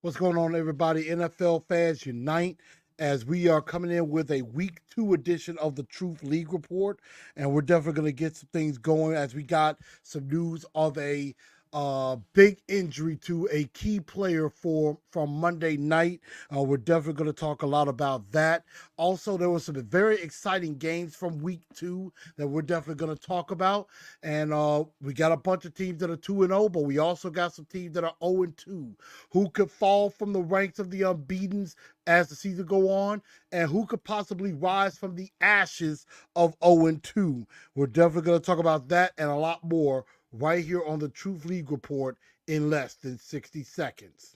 What's going on, everybody? NFL fans unite as we are coming in with a week 2 edition of the Truth League Report. And we're definitely going to get some things going as we got some news of a big injury to a key player from Monday night. We're definitely going to talk a lot about that. Also, there were some very exciting games from week 2 that we're definitely going to talk about. And we got a bunch of teams that are 2-0, but we also got some teams that are 0-2. Who could fall from the ranks of the unbeatens as the season go on, and who could possibly rise from the ashes of 0-2. We're definitely going to talk about that and a lot more right here on the Truth League Report in less than 60 seconds.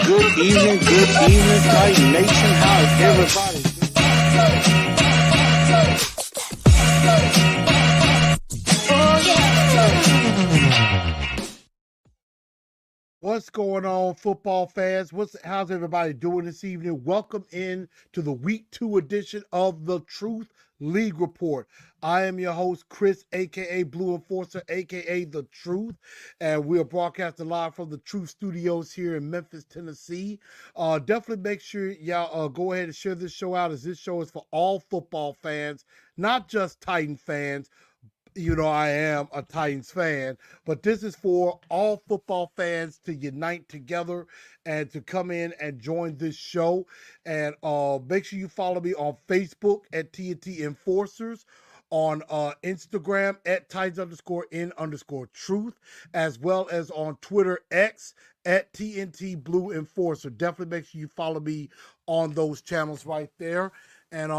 Good evening, Titan Nation. How's everybody? What's going on, football fans? How's everybody doing this evening? Welcome in to the week 2 edition of the Truth League Report. I am your host, Chris, aka Blue Enforcer, aka The Truth, and we are broadcasting live from the Truth Studios here in Memphis, Tennessee. Definitely make sure y'all go ahead and share this show out, as this show is for all football fans, not just Titan fans. You know, I am a Titans fan, but this is for all football fans to unite together and to come in and join this show. And make sure you follow me on Facebook at TNT Enforcers, on Instagram at Titans_in_truth, as well as on Twitter X at TNT Blue Enforcer. Definitely make sure you follow me on those channels right there. And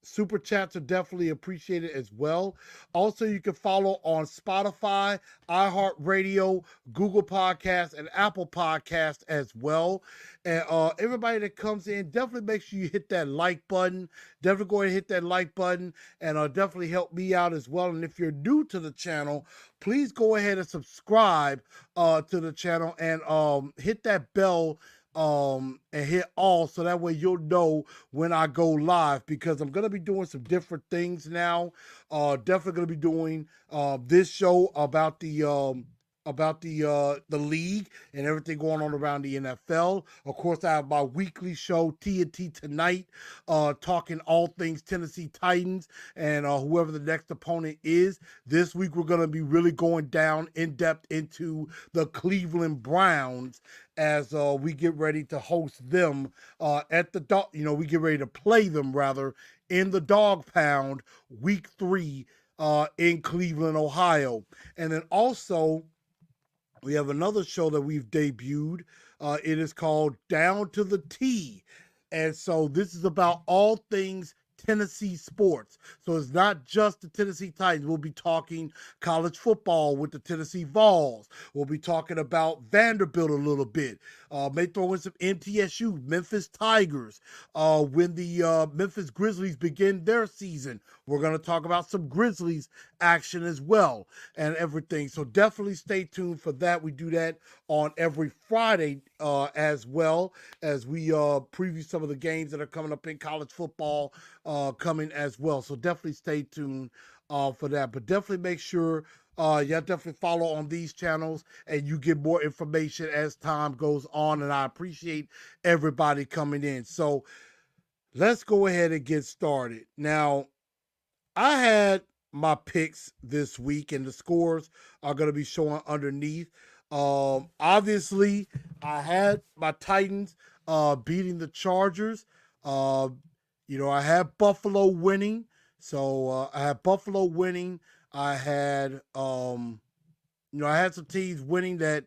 super chats are definitely appreciated as well. Also, you can follow on Spotify, iHeartRadio, Google Podcasts, and Apple Podcasts as well. And everybody that comes in, definitely make sure you hit that like button. Definitely go ahead and hit that like button, and definitely help me out as well. And if you're new to the channel, please go ahead and subscribe to the channel and hit that bell and hit all, so that way you'll know when I go live, because I'm going to be doing some different things now. Definitely going to be doing this show about the league and everything going on around the NFL. Of course, I have my weekly show TNT Tonight, talking all things Tennessee Titans and whoever the next opponent is. This week we're going to be really going down in depth into the Cleveland Browns as we get ready to host them at the dog. We get ready to play them rather in the Dog Pound week 3 in Cleveland, Ohio. And then also we have another show that we've debuted. It is called Down to the T. And so this is about all things Tennessee sports. So it's not just the Tennessee Titans. We'll be talking college football with the Tennessee Vols. We'll be talking about Vanderbilt a little bit. May throw in some MTSU, Memphis Tigers. When the Memphis Grizzlies begin their season, we're going to talk about some Grizzlies action as well and everything. So definitely stay tuned for that. We do that on every Friday as well, as we preview some of the games that are coming up in college football coming as well. So definitely stay tuned for that. But definitely make sure y'all definitely follow on these channels, and you get more information as time goes on. And I appreciate everybody coming in. So let's go ahead and get started. Now, I had my picks this week, and the scores are going to be showing underneath. Obviously, I had my Titans beating the Chargers. Uh, I had Buffalo winning. So I had Buffalo winning. I had I had some teams winning that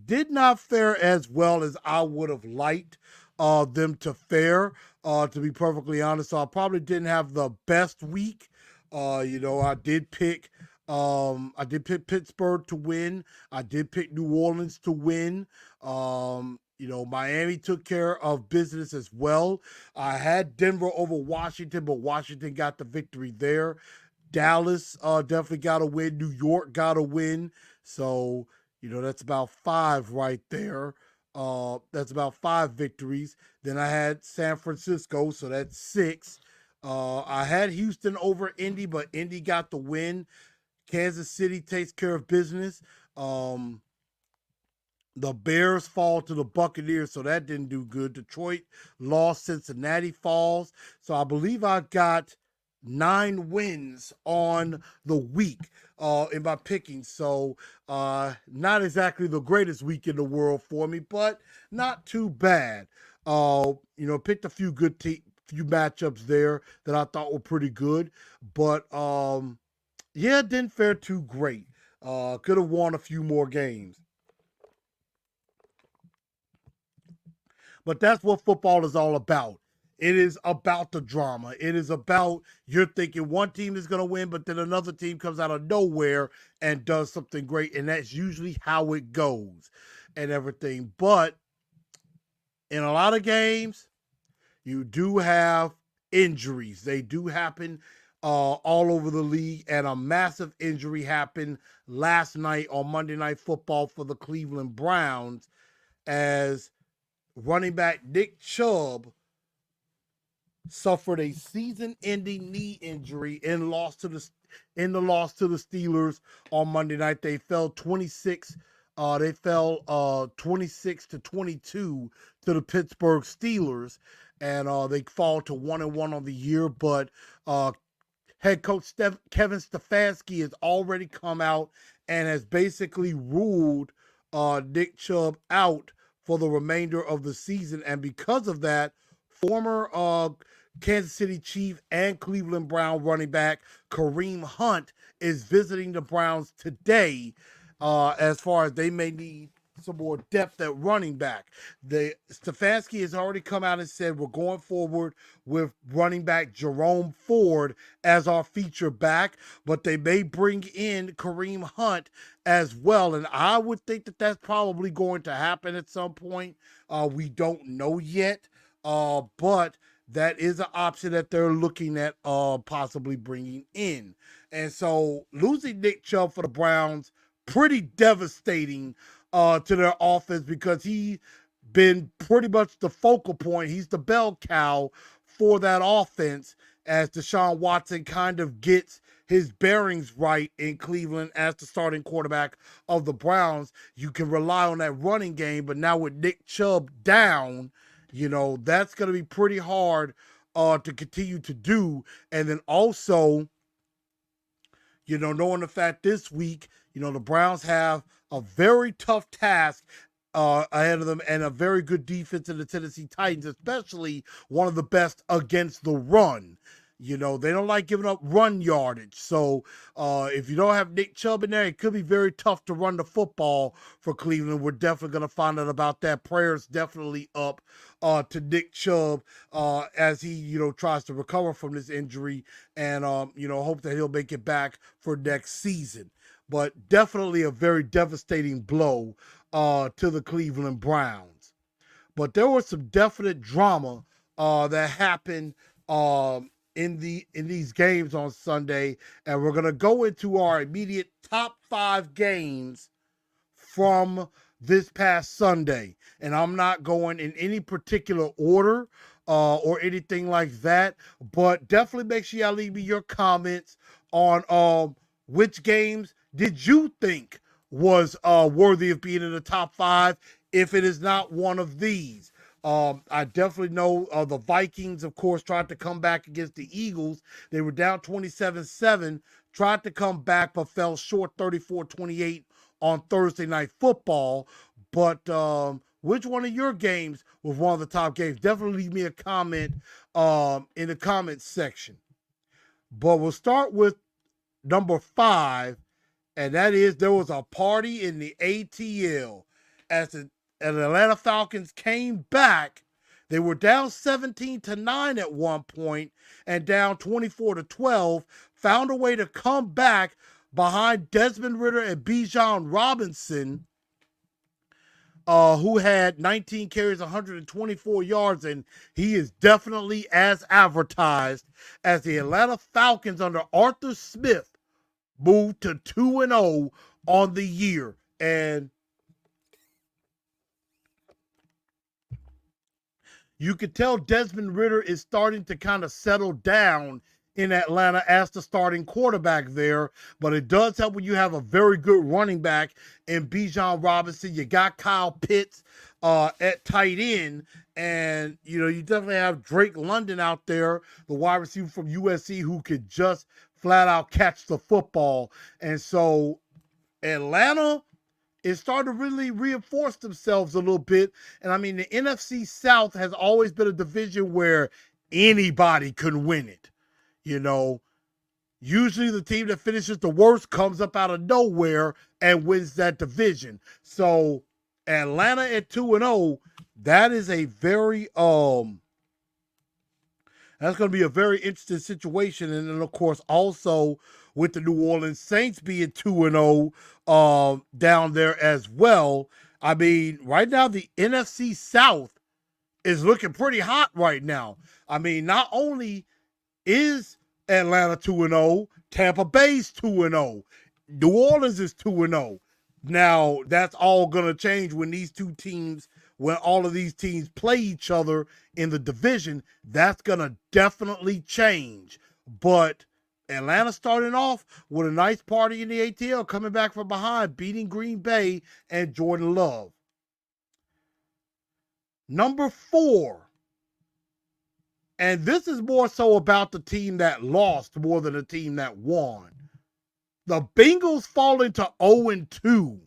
did not fare as well as I would have liked them to fare. To be perfectly honest, so I probably didn't have the best week. I did pick Pittsburgh to win. I did pick New Orleans to win. Miami took care of business as well. I had Denver over Washington, but Washington got the victory there. Dallas definitely got a win. New York got a win. So, that's about five right there. That's about five victories. Then I had San Francisco, so that's six. I had Houston over Indy, but Indy got the win. Kansas City takes care of business. The Bears fall to the Buccaneers, so that didn't do good. Detroit lost. Cincinnati falls. So I believe I got 9 wins on the week in my picking. So not exactly the greatest week in the world for me, but not too bad. Picked a few good few matchups there that I thought were pretty good, but yeah, it didn't fare too great. Could have won a few more games. But that's what football is all about. It is about the drama. It is about you're thinking one team is going to win, but then another team comes out of nowhere and does something great. And that's usually how it goes and everything. But in a lot of games, you do have injuries. They do happen all over the league. And a massive injury happened last night on Monday Night Football for the Cleveland Browns as running back Nick Chubb suffered a season-ending knee injury in the loss to the Steelers on Monday night. They fell 26. They fell 26-22 to the Pittsburgh Steelers, and they fall to 1-1 on the year. But head coach Kevin Stefanski has already come out and has basically ruled Nick Chubb out for the remainder of the season. And because of that, former Kansas City Chief and Cleveland Brown running back Kareem Hunt is visiting the Browns today as far as they may need some more depth at running back. Stefanski has already come out and said we're going forward with running back Jerome Ford as our feature back, but they may bring in Kareem Hunt as well. And I would think that that's probably going to happen at some point. We don't know yet, but that is an option that they're looking at possibly bringing in. And so losing Nick Chubb for the Browns, pretty devastating to their offense because he's been pretty much the focal point. He's the bell cow for that offense as Deshaun Watson kind of gets his bearings right in Cleveland as the starting quarterback of the Browns. You can rely on that running game, but now with Nick Chubb down, that's going to be pretty hard to continue to do. And then also, knowing the fact this week, the Browns have a very tough task ahead of them and a very good defense in the Tennessee Titans, especially one of the best against the run. They don't like giving up run yardage. So if you don't have Nick Chubb in there, it could be very tough to run the football for Cleveland. We're definitely going to find out about that. Prayers definitely up to Nick Chubb as he, tries to recover from this injury and, hope that he'll make it back for next season. But definitely a very devastating blow to the Cleveland Browns. But there was some definite drama that happened in these games on Sunday, and we're gonna go into our immediate top 5 games from this past Sunday. And I'm not going in any particular order or anything like that, but definitely make sure y'all leave me your comments on which games did you think was worthy of being in the top 5 if it is not one of these. I definitely know the Vikings, of course, tried to come back against the Eagles. They were down 27-7, tried to come back, but fell short 34-28 on Thursday Night Football. But which one of your games was one of the top games? Definitely leave me a comment in the comments section. But we'll start with number 5, and that is there was a party in the ATL as the Atlanta Falcons came back. They were down 17-9 at one point and down 24-12, found a way to come back behind Desmond Ridder and Bijan Robinson, who had 19 carries, 124 yards, and he is definitely as advertised as the Atlanta Falcons under Arthur Smith moved to 2-0 on the year. And you could tell Desmond Ridder is starting to kind of settle down in Atlanta as the starting quarterback there, but it does help when you have a very good running back in Bijan Robinson. You got Kyle Pitts at tight end, and you definitely have Drake London out there, the wide receiver from USC, who could just flat out catch the football. And so Atlanta is starting to really reinforce themselves a little bit. And I mean, the NFC South has always been a division where anybody can win it. Usually the team that finishes the worst comes up out of nowhere and wins that division. So Atlanta at 2-0, that is a very that's going to be a very interesting situation. And then, of course, also with the New Orleans Saints being 2-0 down there as well. I mean, right now, the NFC South is looking pretty hot right now. I mean, not only is Atlanta 2-0, Tampa Bay's 2-0, New Orleans is 2-0. Now, that's all going to change when all of these teams play each other in the division. That's going to definitely change. But Atlanta starting off with a nice party in the ATL, coming back from behind, beating Green Bay and Jordan Love. Number 4. And this is more so about the team that lost more than the team that won. The Bengals fall into 0-2,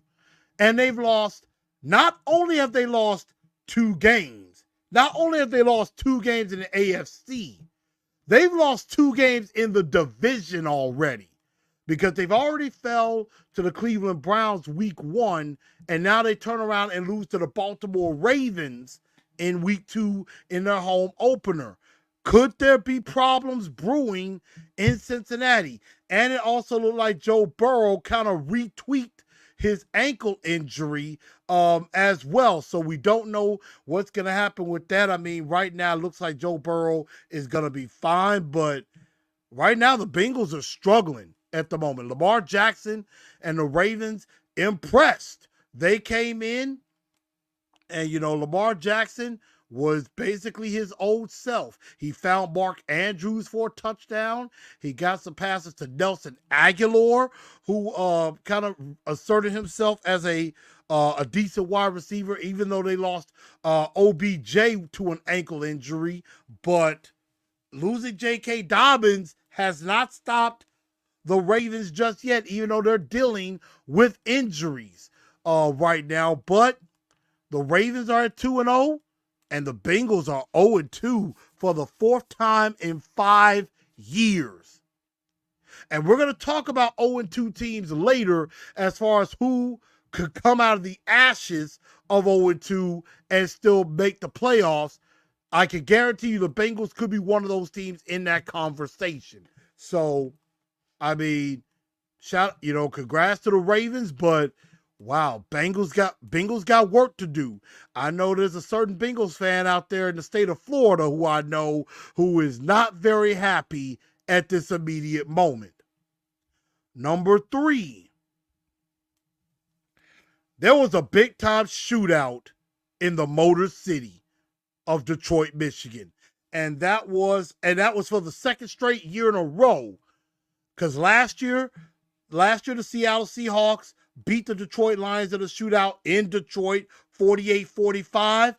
and they've lost. Not only have they lost 2 games, not only have they lost 2 games in the AFC, they've lost 2 games in the division already, because they've already fell to the Cleveland Browns week 1, and now they turn around and lose to the Baltimore Ravens in week 2 in their home opener. Could there be problems brewing in Cincinnati? And it also looked like Joe Burrow kind of retweaked his ankle injury as well. So we don't know what's going to happen with that. I mean, right now it looks like Joe Burrow is going to be fine, but right now the Bengals are struggling at the moment. Lamar Jackson and the Ravens impressed. They came in and, Lamar Jackson was basically his old self. He found Mark Andrews for a touchdown. He got some passes to Nelson Agholor, who kind of asserted himself as a decent wide receiver, even though they lost OBJ to an ankle injury. But losing J.K. Dobbins has not stopped the Ravens just yet, even though they're dealing with injuries right now. But the Ravens are at 2-0. And the Bengals are 0-2 for the 4th time in 5 years. And we're going to talk about 0-2 teams later as far as who could come out of the ashes of 0-2 and still make the playoffs. I can guarantee you the Bengals could be one of those teams in that conversation. So, I mean, congrats to the Ravens, but wow, Bengals got work to do. I know there's a certain Bengals fan out there in the state of Florida who I know who is not very happy at this immediate moment. Number 3. There was a big-time shootout in the Motor City of Detroit, Michigan. And that was for the second straight year in a row. Because last year the Seattle Seahawks beat the Detroit Lions in a shootout in Detroit, 48-45.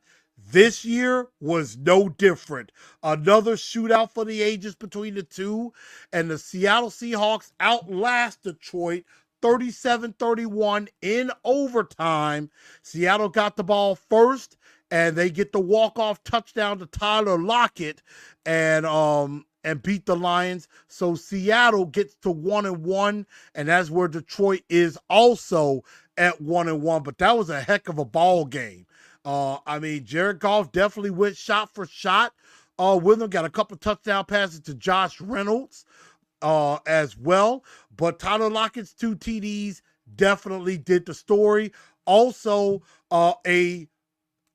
This year was no different. Another shootout for the ages between the two, and the Seattle Seahawks outlast Detroit 37-31 in overtime. Seattle got the ball first, and they get the walk-off touchdown to Tyler Lockett and beat the Lions. So Seattle gets to 1-1, and that's where Detroit is also at 1-1. But that was a heck of a ball game. I mean, Jared Goff definitely went shot for shot with him. Got a couple touchdown passes to Josh Reynolds as well. But Tyler Lockett's 2 TDs definitely did the story. Also, a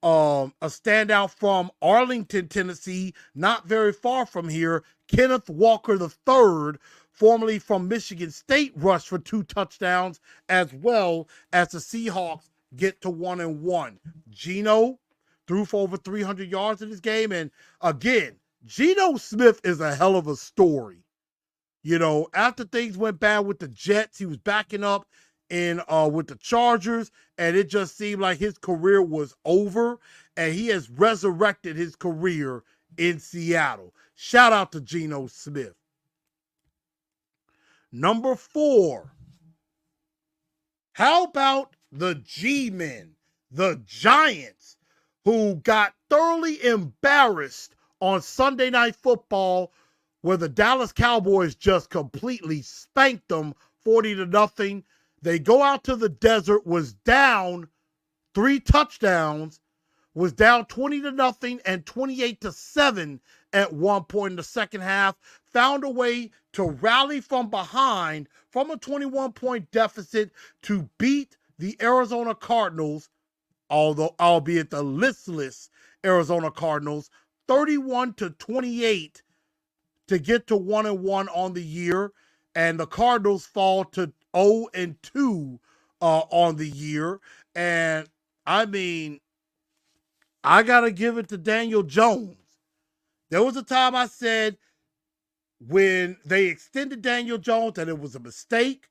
standout from Arlington, Tennessee, not very far from here, Kenneth Walker III, formerly from Michigan State, rushed for 2 touchdowns, as well as the Seahawks get to 1-1. Geno threw for over 300 yards in this game. And again, Geno Smith is a hell of a story. You know, after things went bad with the Jets, he was backing up in with the Chargers, and it just seemed like his career was over, and he has resurrected his career in Seattle. Shout out to Geno Smith. Number 4. How about the G-Men, the Giants, who got thoroughly embarrassed on Sunday Night Football, where the Dallas Cowboys just completely spanked them 40-0. They go out to the desert, was down 3 touchdowns, was down 20-0 and 28-7 at one point in the second half, found a way to rally from behind from a 21-point deficit to beat the Arizona Cardinals, albeit the listless Arizona Cardinals, 31-28 to get to 1-1 on the year. And the Cardinals fall to 0-2 on the year. And I mean, I got to give it to Daniel Jones. There was a time I said when they extended Daniel Jones that it was a mistake.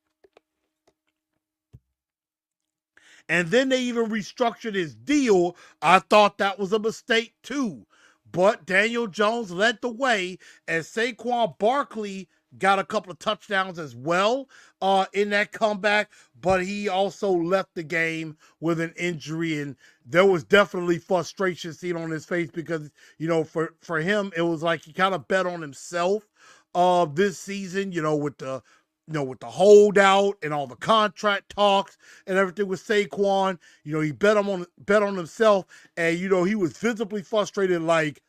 And then they even restructured his deal. I thought that was a mistake too. But Daniel Jones led the way, and Saquon Barkley got a couple of touchdowns as well in that comeback, but he also left the game with an injury, and there was definitely frustration seen on his face because, you know, for him, it was like he kind of bet on himself this season, with the holdout and all the contract talks and everything with Saquon. He bet on himself, and he was visibly frustrated, like,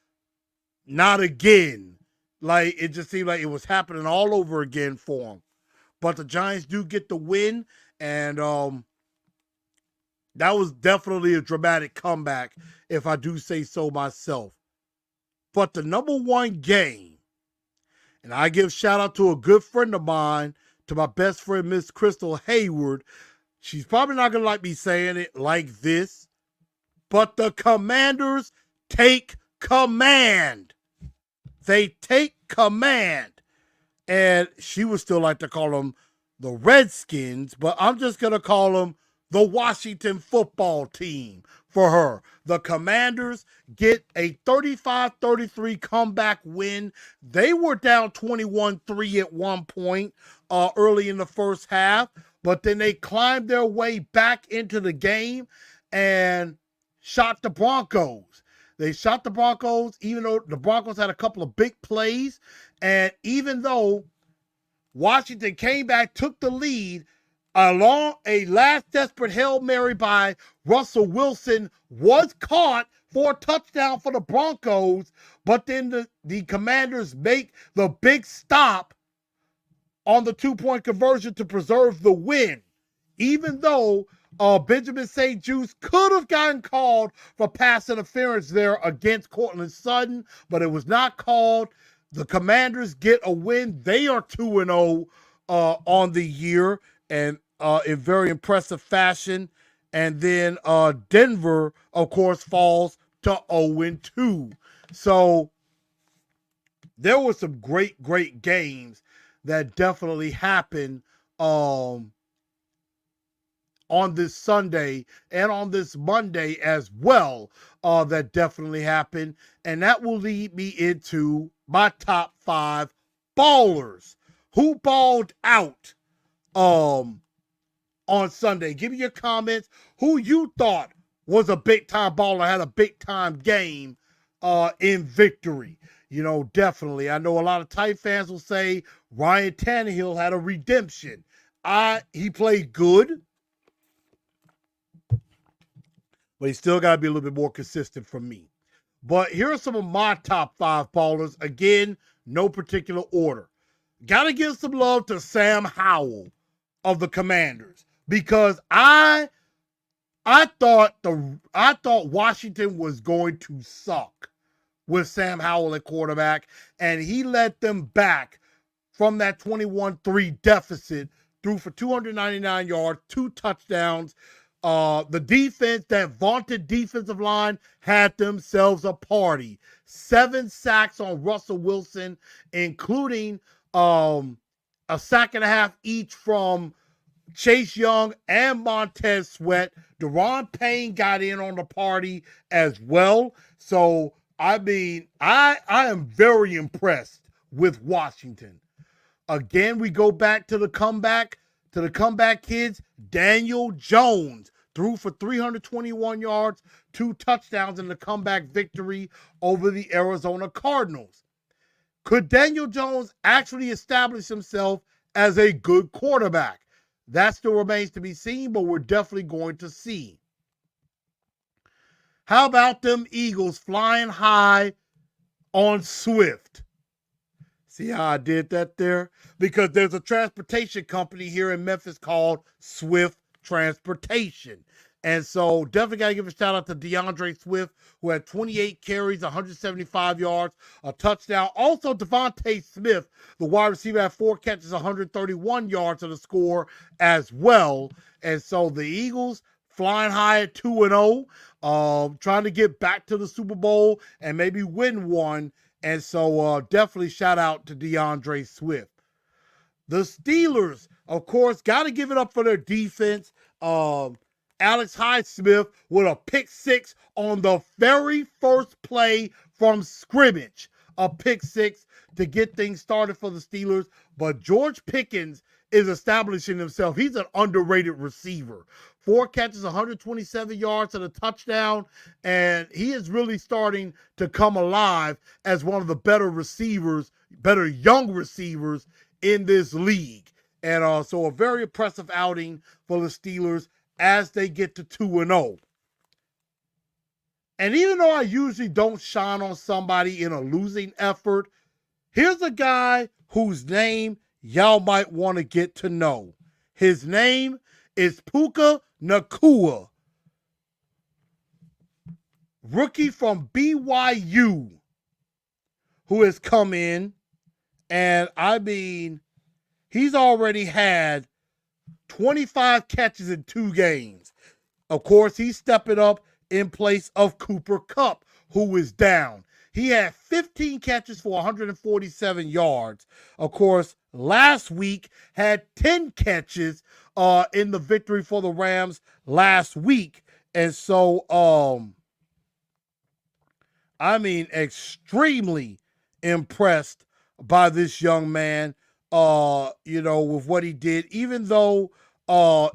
not again. Like, it just seemed like it was happening all over again for him. But the Giants do get the win, and that was definitely a dramatic comeback, if I do say so myself. But the number one game, and I give shout out to a good friend of mine, to my best friend, Miss Crystal Hayward. She's probably not going to like me saying it like this, but the Commanders take command. They take command. And she would still like to call them the Redskins, but I'm just going to call them the Washington football team for her. The Commanders get a 35-33 comeback win. They were down 21-3 at one point early in the first half, but then they climbed their way back into the game and shot the Broncos. They shot the Broncos, even though the Broncos had a couple of big plays. And even though Washington came back, took the lead, along a last desperate Hail Mary by Russell Wilson was caught for a touchdown for the Broncos, but then the Commanders make the big stop on the 2-point conversion to preserve the win. Even though Benjamin St-Juste could have gotten called for pass interference there against Courtland Sutton, but it was not called. The Commanders get a win. They are 2-0 on the year, and in very impressive fashion. And then Denver, of course, falls to 0-2. So there were some great, great games that definitely happened on this Sunday and on this Monday as well, that definitely happened. And that will lead me into my top 5 ballers. Who balled out on Sunday. Give me your comments. Who you thought was a big time baller, had a big time game in victory. You know, definitely. I know a lot of Titan fans will say Ryan Tannehill had a redemption. He played good, but he still got to be a little bit more consistent for me. But here are some of my top 5 ballers. Again, no particular order. Got to give some love to Sam Howell of the Commanders, because I thought Washington was going to suck with Sam Howell at quarterback, and he led them back from that 21-3 deficit, threw for 299 yards, 2 touchdowns. The defense, that vaunted defensive line, had themselves a party. 7 sacks on Russell Wilson, including a sack and a half each from Chase Young and Montez Sweat. Daron Payne got in on the party as well. So, I mean, I am very impressed with Washington. Again, we go back to the comeback kids. Daniel Jones threw for 321 yards, 2 touchdowns in the comeback victory over the Arizona Cardinals. Could Daniel Jones actually establish himself as a good quarterback? That still remains to be seen, but we're definitely going to see. How about them Eagles flying high on Swift? See how I did that there? Because there's a transportation company here in Memphis called Swift Transportation. And so definitely got to give a shout out to DeAndre Swift, who had 28 carries, 175 yards, a touchdown. Also, Devontae Smith, the wide receiver, had 4 catches, 131 yards of the score as well. And so the Eagles flying high at 2-0, trying to get back to the Super Bowl and maybe win one. And so definitely shout out to DeAndre Swift. The Steelers, of course, got to give it up for their defense. Alex Highsmith with a pick 6 on the very first play from scrimmage. A pick 6 to get things started for the Steelers. But George Pickens is establishing himself. He's an underrated receiver. 4 catches, 127 yards and a touchdown. And he is really starting to come alive as one of the better receivers, better young receivers in this league. And so a very impressive outing for the Steelers as they get to 2-0. And even though I usually don't shine on somebody in a losing effort, here's a guy whose name y'all might want to get to know. His name is Puka Nacua, rookie from BYU, who has come in, and I mean, he's already had 25 catches in 2 games. Of course, he's stepping up in place of Cooper Kupp, who is down. He had 15 catches for 147 yards. Of course, last week had 10 catches in the victory for the Rams last week. And so, I mean, extremely impressed by this young man, with what he did. Even though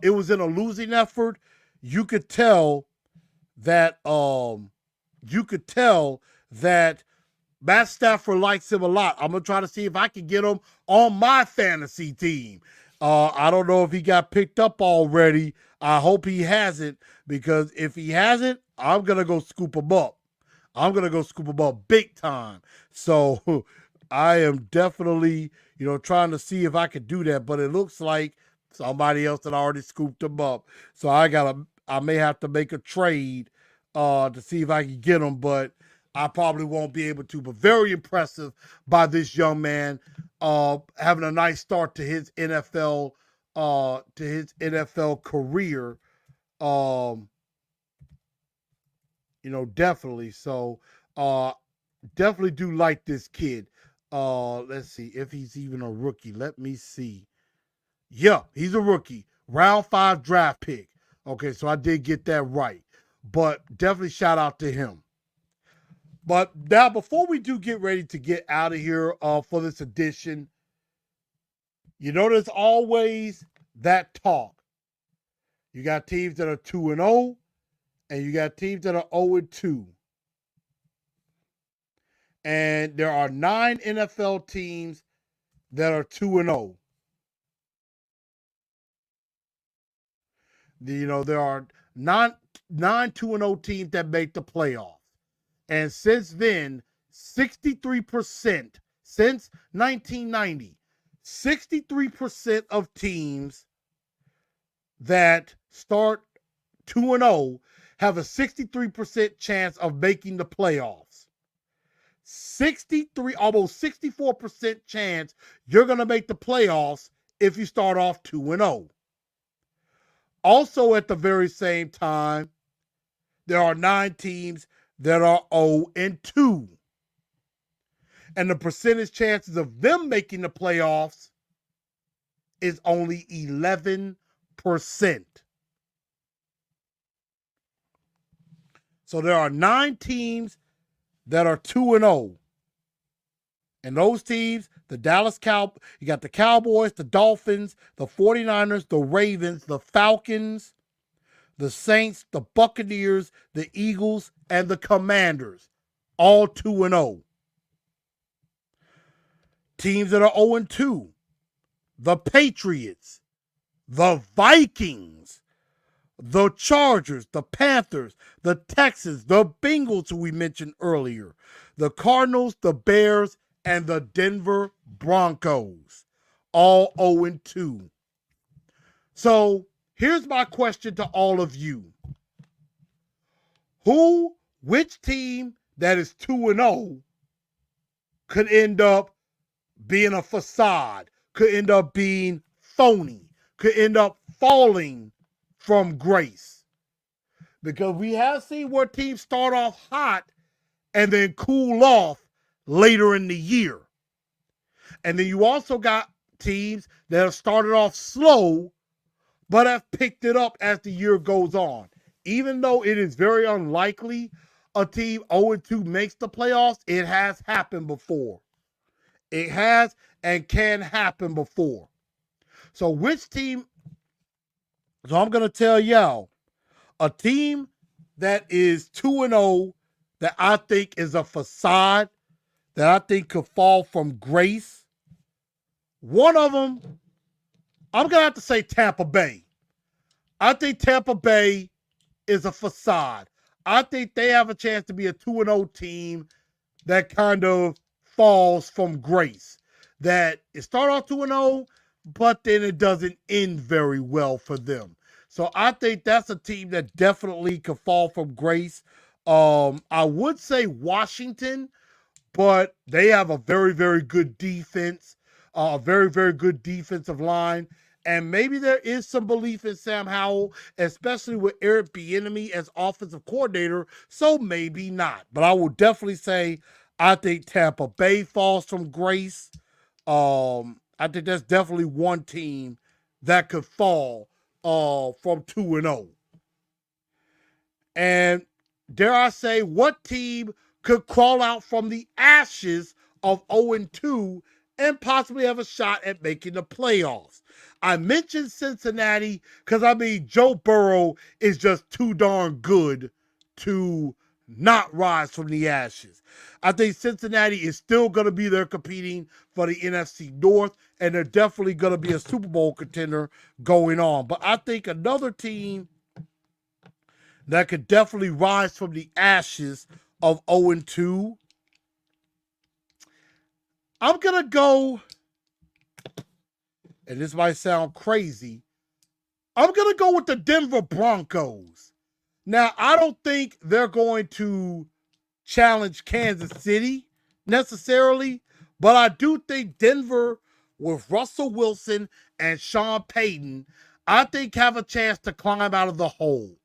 it was in a losing effort, you could tell that Matt Stafford likes him a lot. I'm going to try to see if I can get him on my fantasy team. I don't know if he got picked up already. I hope he hasn't, because if he hasn't, I'm going to go scoop him up. I'm going to go scoop him up big time. So I am definitely, trying to see if I could do that, but it looks like somebody else had already scooped him up. So I may have to make a trade to see if I can get him, but I probably won't be able to. But very impressive by this young man, having a nice start to his NFL career. Definitely. So definitely do like this kid. Let's see if he's even a rookie. Let me see. Yeah, he's a rookie. Round 5 draft pick. Okay, so I did get that right. But definitely shout out to him. But now, before we do get ready to get out of here for this edition, there's always that talk You got teams that are 2-0, and you got teams that are 0-2. And there are 9 NFL teams that are 2-0. There are nine 2-0 teams that make the playoffs. And since then, 63%, since 1990, 63% of teams that start 2-0 have a 63% chance of making the playoffs. almost 64% chance you're going to make the playoffs if you start off 2-0. Also, at the very same time, there are 9 teams that are 0-2. And the percentage chances of them making the playoffs is only 11%. So there are 9 teams that are 2-0. And those teams, you got the Cowboys, the Dolphins, the 49ers, the Ravens, the Falcons, the Saints, the Buccaneers, the Eagles, and the Commanders, all 2-0. Teams that are 0-2, the Patriots, the Vikings, the Chargers, the Panthers, the Texans, the Bengals, who we mentioned earlier, the Cardinals, the Bears, and the Denver Broncos, all 0-2. So here's my question to all of you. Which team that is 2-0 could end up being a facade, could end up being phony, could end up falling from grace? Because we have seen where teams start off hot and then cool off later in the year. And then you also got teams that have started off slow but have picked it up as the year goes on. Even though it is very unlikely a team 0-2 makes the playoffs, it has happened before. It has and can happen before. So I'm going to tell y'all, a team that is 2-0 that I think is a facade, that I think could fall from grace. One of them, I'm going to have to say Tampa Bay. I think Tampa Bay is a facade. I think they have a chance to be a 2-0 team that kind of falls from grace. That it starts off 2-0, but then it doesn't end very well for them. So I think that's a team that definitely could fall from grace. I would say Washington, but they have a very, very good defense, a very, very good defensive line. And maybe there is some belief in Sam Howell, especially with Eric Bieniemy as offensive coordinator. So maybe not. But I will definitely say I think Tampa Bay falls from grace. I think that's definitely one team that could fall from 2-0. And dare I say, what team could crawl out from the ashes of 0-2 and possibly have a shot at making the playoffs? I mentioned Cincinnati because, Joe Burrow is just too darn good to not rise from the ashes. I think Cincinnati is still going to be there competing for the NFC North, and they're definitely going to be a Super Bowl contender going on. But I think another team that could definitely rise from the ashes of 0-2, I'm going to go, and this might sound crazy, I'm going to go with the Denver Broncos. Now, I don't think they're going to challenge Kansas City necessarily, but I do think Denver, with Russell Wilson and Sean Payton, I think have a chance to climb out of the hole.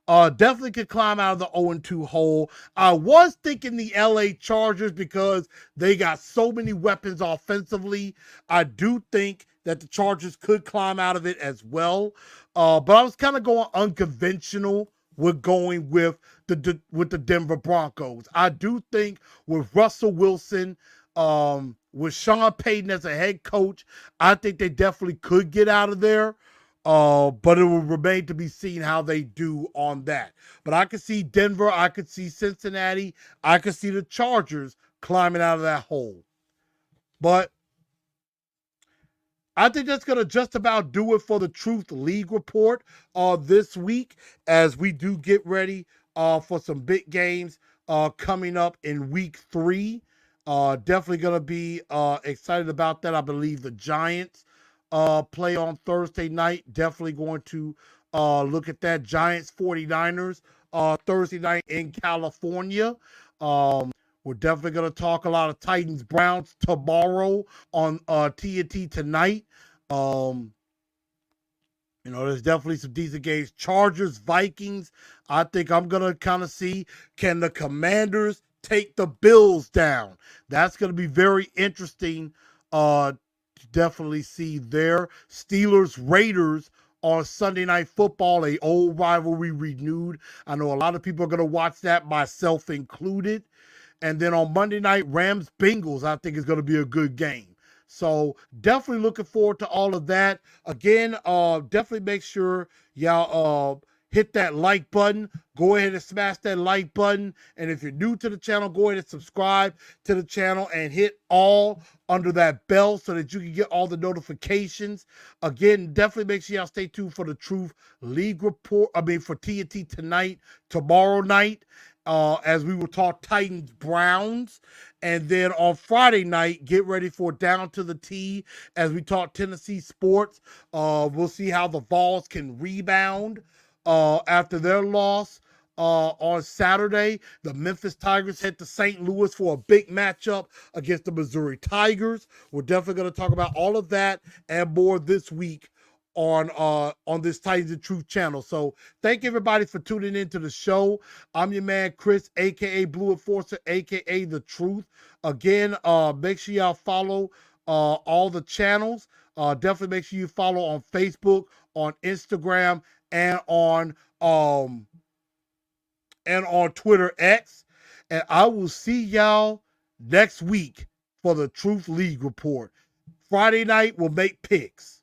Definitely could climb out of the 0-2 hole. I was thinking the LA Chargers because they got so many weapons offensively. I do think that the Chargers could climb out of it as well. But I was kind of going unconventional with going with the Denver Broncos. I do think with Russell Wilson, with Sean Payton as a head coach, I think they definitely could get out of there. But it will remain to be seen how they do on that. But I could see Denver, I could see Cincinnati, I could see the Chargers climbing out of that hole. But I think that's going to just about do it for the Truth League report this week, as we do get ready for some big games coming up in week 3. Definitely going to be excited about that. I believe the Giants play on Thursday night. Definitely going to look at that. Giants 49ers Thursday night in California. We're definitely going to talk a lot of Titans Browns tomorrow on TNT tonight. There's definitely some decent games. Chargers, Vikings. I think I'm going to kind of see, can the Commanders take the Bills down? That's going to be very interesting to definitely see there. Steelers, Raiders on Sunday Night Football, a old rivalry renewed. I know a lot of people are going to watch that, myself included. And then on Monday night, Rams Bengals, I think is going to be a good game. So definitely looking forward to all of that. Again, definitely make sure y'all hit that like button. Go ahead and smash that like button. And if you're new to the channel, go ahead and subscribe to the channel and hit all under that bell so that you can get all the notifications. Again, definitely make sure y'all stay tuned for the Truth League report. For TNT tonight, tomorrow night. As we will talk Titans Browns. And then on Friday night, get ready for Down to the T as we talk Tennessee sports. We'll see how the Vols can rebound after their loss. On Saturday, the Memphis Tigers head to St. Louis for a big matchup against the Missouri Tigers. We're definitely going to talk about all of that and more this week on this Titans and Truth channel. So thank everybody for tuning into the show. I'm your man Chris, aka Blue Enforcer, aka The Truth. Again, make sure y'all follow all the channels. Definitely make sure you follow on Facebook, on Instagram, and on Twitter X. And I will see y'all next week for the Truth League report. Friday night we'll make picks.